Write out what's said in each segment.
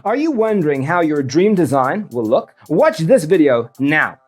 Are you wondering how your dream design will look? Watch this video now.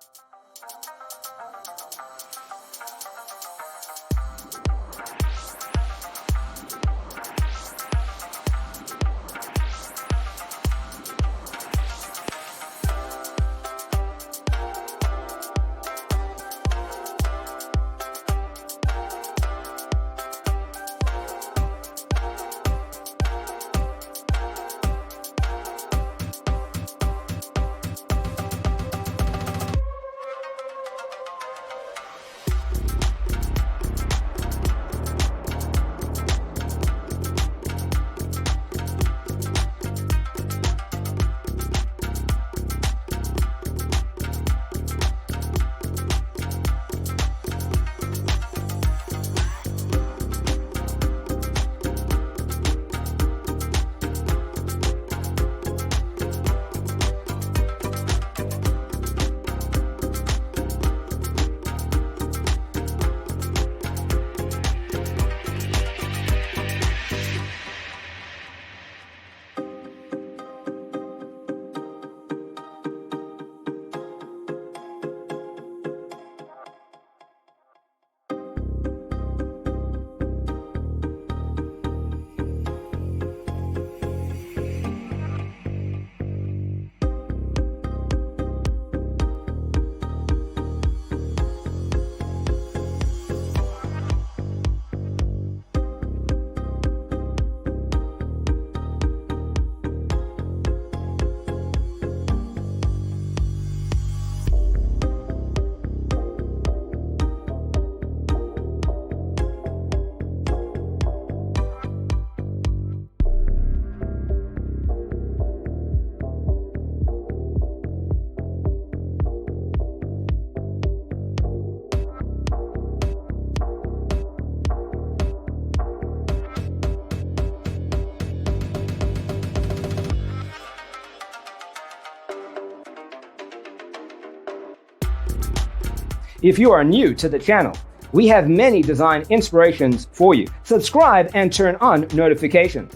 If you are new to the channel, we have many design inspirations for you. Subscribe and turn on notifications.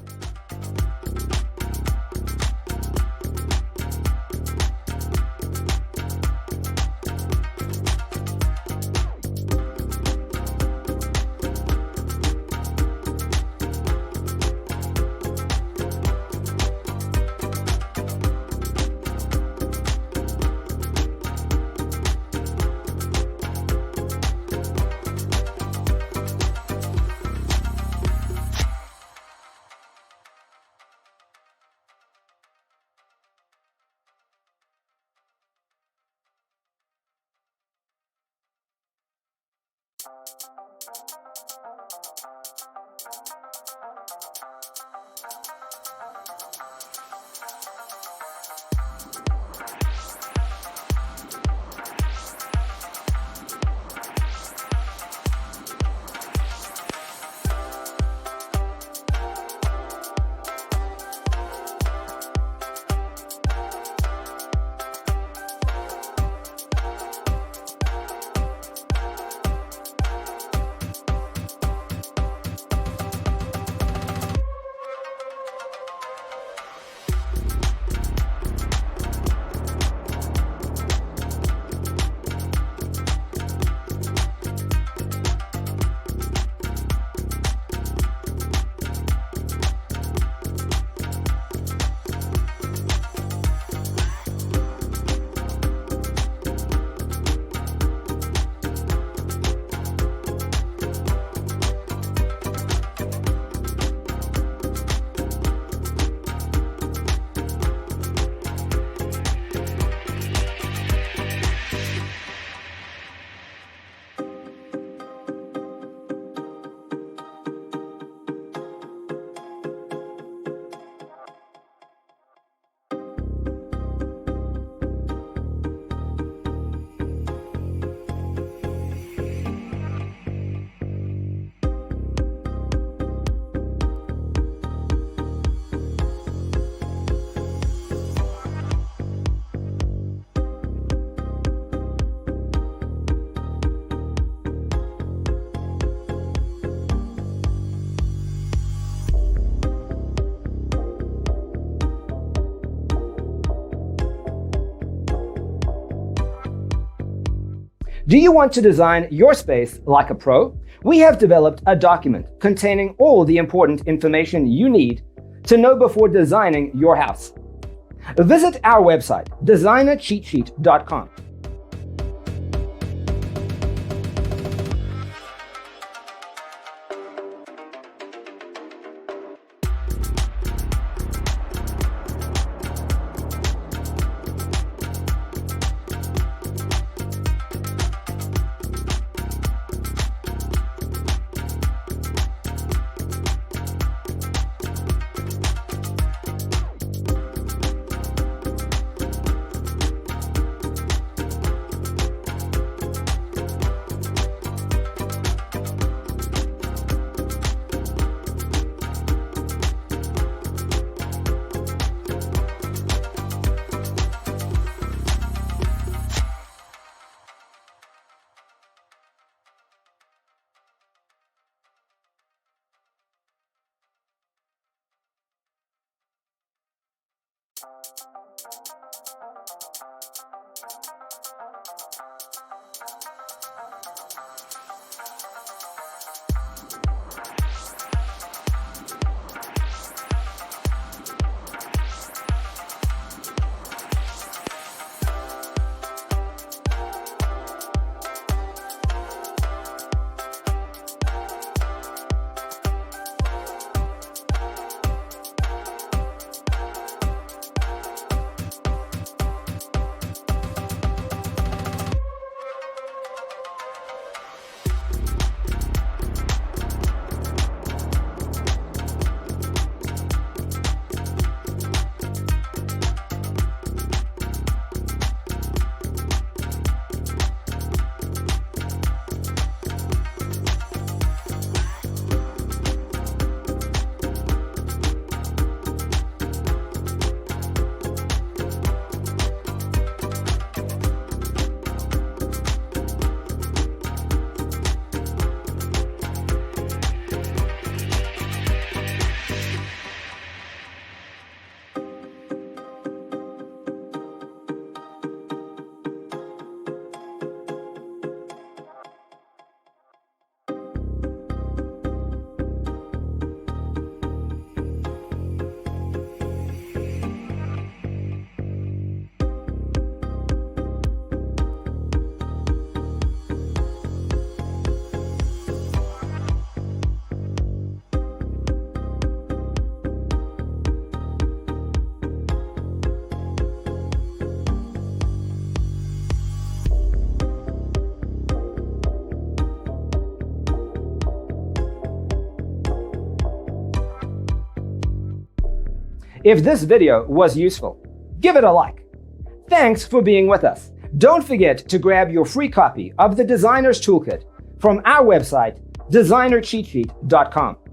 Do you want to design your space like a pro? We have developed a document containing all the important information you need to know before designing your house. Visit our website, designercheatsheet.com. If this video was useful, give it a like. Thanks for being with us. Don't forget to grab your free copy of the Designer's Toolkit from our website, designercheatsheet.com.